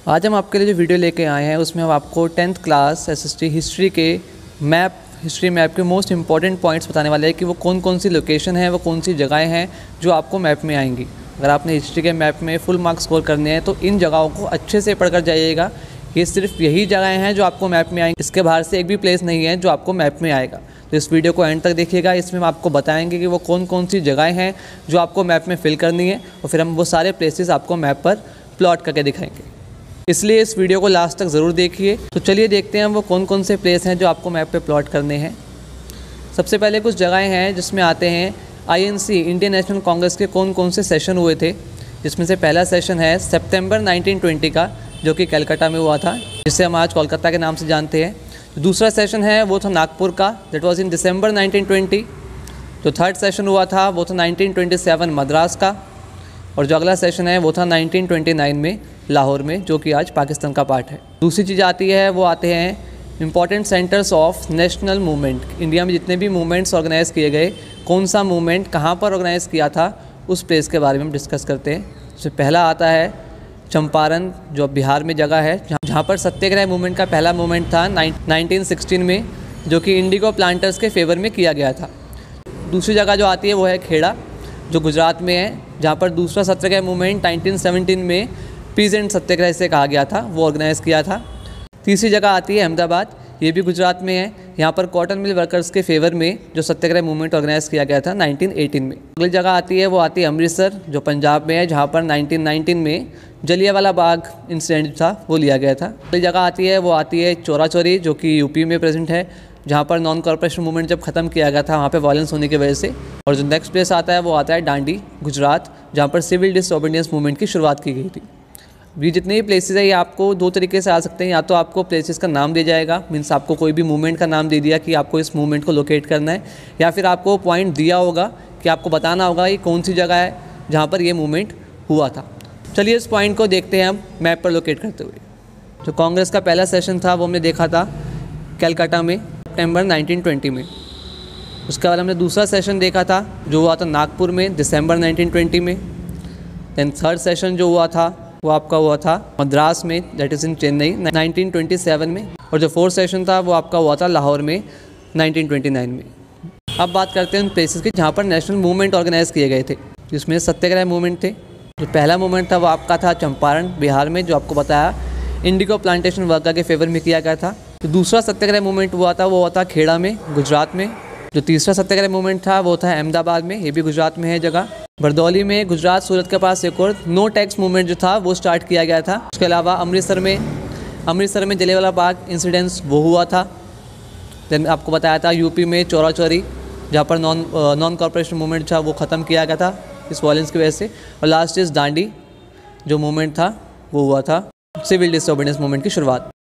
आज हम आपके लिए जो वीडियो लेके आए हैं उसमें हम आपको 10th क्लास एसएसटी हिस्ट्री के हिस्ट्री मैप के मोस्ट इंपॉर्टेंट पॉइंट्स बताने वाले हैं कि वो कौन कौन सी लोकेशन है, वो कौन सी जगहें हैं जो आपको मैप में आएंगी। अगर आपने हिस्ट्री के मैप में फुल मार्क्स स्कोर करने हैं तो इन जगहों को अच्छे से पढ़कर जाइएगा। ये सिर्फ यही जगहें हैं जो आपको मैप में आएंगी, इसके बाहर से एक भी प्लेस नहीं है जो आपको मैप में आएगा। तो इस वीडियो को एंड तक देखिएगा, इसमें हम आपको बताएंगे कि वो कौन कौन सी जगहें हैं जो आपको मैप में फिल करनी है और फिर हम वो सारे प्लेसेस आपको मैप पर प्लॉट करके दिखाएंगे। इसलिए इस वीडियो को लास्ट तक ज़रूर देखिए। तो चलिए देखते हैं वो कौन कौन से प्लेस हैं जो आपको मैप पे प्लॉट करने हैं। सबसे पहले कुछ जगहें हैं जिसमें आते हैं INC इंडियन नेशनल कांग्रेस के कौन कौन से सेशन हुए थे, जिसमें से पहला सेशन है सितंबर 1920 का जो कि कलकत्ता में हुआ था, जिसे हम आज कोलकाता के नाम से जानते हैं। दूसरा सेशन है वो था नागपुर का, दैट वाज इन दिसंबर 1920। जो थर्ड सेशन हुआ था वो था 1927 मद्रास का, और जो अगला सेशन है वो था 1929 में लाहौर में, जो कि आज पाकिस्तान का पार्ट है। दूसरी चीज़ आती है वो आते हैं important centres of national movement. India में जितने भी मूवमेंट्स ऑर्गेनाइज़ किए गए, कौन सा मूवमेंट कहाँ पर ऑर्गेनाइज़ किया था, उस प्लेस के बारे में हम डिस्कस करते हैं। सबसे पहला आता है चंपारण, जो बिहार में जगह है, जहाँ पर सत्याग्रह मूवमेंट का पहला मूवमेंट था 1916 में, जो कि इंडिगो प्लांटर्स के फेवर में किया गया था। दूसरी जगह जो आती है वो है खेड़ा, जो गुजरात में है, जहाँ पर दूसरा सत्याग्रह मूवमेंट 1917 में पीजेंट सत्याग्रह से कहा गया था, वो ऑर्गेनाइज़ किया था। तीसरी जगह आती है अहमदाबाद, ये भी गुजरात में है। यहाँ पर कॉटन मिल वर्कर्स के फेवर में जो सत्याग्रह मूवमेंट ऑर्गेनाइज़ किया गया था 1918 में। अगली जगह आती है वो आती है अमृतसर, जो पंजाब में है, जहाँ पर 1919 में जलियांवाला बाग इंसिडेंट था वो लिया गया था। अगली जगह आती है चौरा चौरी, जो कि यूपी में प्रेजेंट है, जहाँ पर नॉन कॉर्पोरेशन मूवमेंट जब ख़त्म किया गया था वहाँ पे वायलेंस होने की वजह से। और जो नेक्स्ट प्लेस आता है वो आता है डांडी, गुजरात, जहाँ पर सिविल डिसओबीडियंस मूवमेंट की शुरुआत की गई थी। ये जितने भी प्लेसेस है ये आपको दो तरीके से आ सकते हैं। या तो आपको प्लेसेस का नाम दिया जाएगा, मीन्स आपको कोई भी मूवमेंट का नाम दे दिया कि आपको इस मूवमेंट को लोकेट करना है, या फिर आपको पॉइंट दिया होगा कि आपको बताना होगा कि कौन सी जगह है जहाँ पर ये मूवमेंट हुआ था। चलिए इस पॉइंट को देखते हैं हम मैप पर लोकेट करते हुए। जो कांग्रेस का पहला सेशन था वो हमने देखा था कलकत्ता में सितंबर 1920 में। उसके बाद हमने दूसरा सेशन देखा था जो हुआ था नागपुर में दिसंबर 1920 में। दैन थर्ड सेशन जो हुआ था वो आपका हुआ था मद्रास में, दैट इज़ इन चेन्नई 1927 में। और जो फोर्थ सेशन था वो आपका हुआ था लाहौर में 1929 में। अब बात करते हैं उन प्लेसेस की जहाँ पर नेशनल मूवमेंट ऑर्गेनाइज किए गए थे, जिसमें सत्याग्रह मूवमेंट थे। जो पहला मूवमेंट था वो आपका था चंपारण बिहार में, जो आपको बताया इंडिगो प्लांटेशन वर्कर के फेवर में किया गया था। जो दूसरा सत्याग्रह मूवमेंट हुआ था वो हुआ था खेड़ा में, गुजरात में। जो तीसरा सत्याग्रह मूवमेंट था वो था अहमदाबाद में, ये भी गुजरात में है जगह। बरदौली में गुजरात सूरत के पास एक और नो टैक्स मूवमेंट जो था वो स्टार्ट किया गया था। उसके अलावा अमृतसर में जलियांवाला बाग इंसिडेंट्स वो हुआ था। देन आपको बताया था यूपी में चौरा चौरी, जहाँ पर नॉन कॉर्पोरेशन मूवमेंट था वो ख़त्म किया गया था इस वायलेंस की वजह से। और लास्ट इज दांडी, जो मूवमेंट था वो हुआ था सिविल डिसओबीडियंस मूवमेंट की शुरुआत।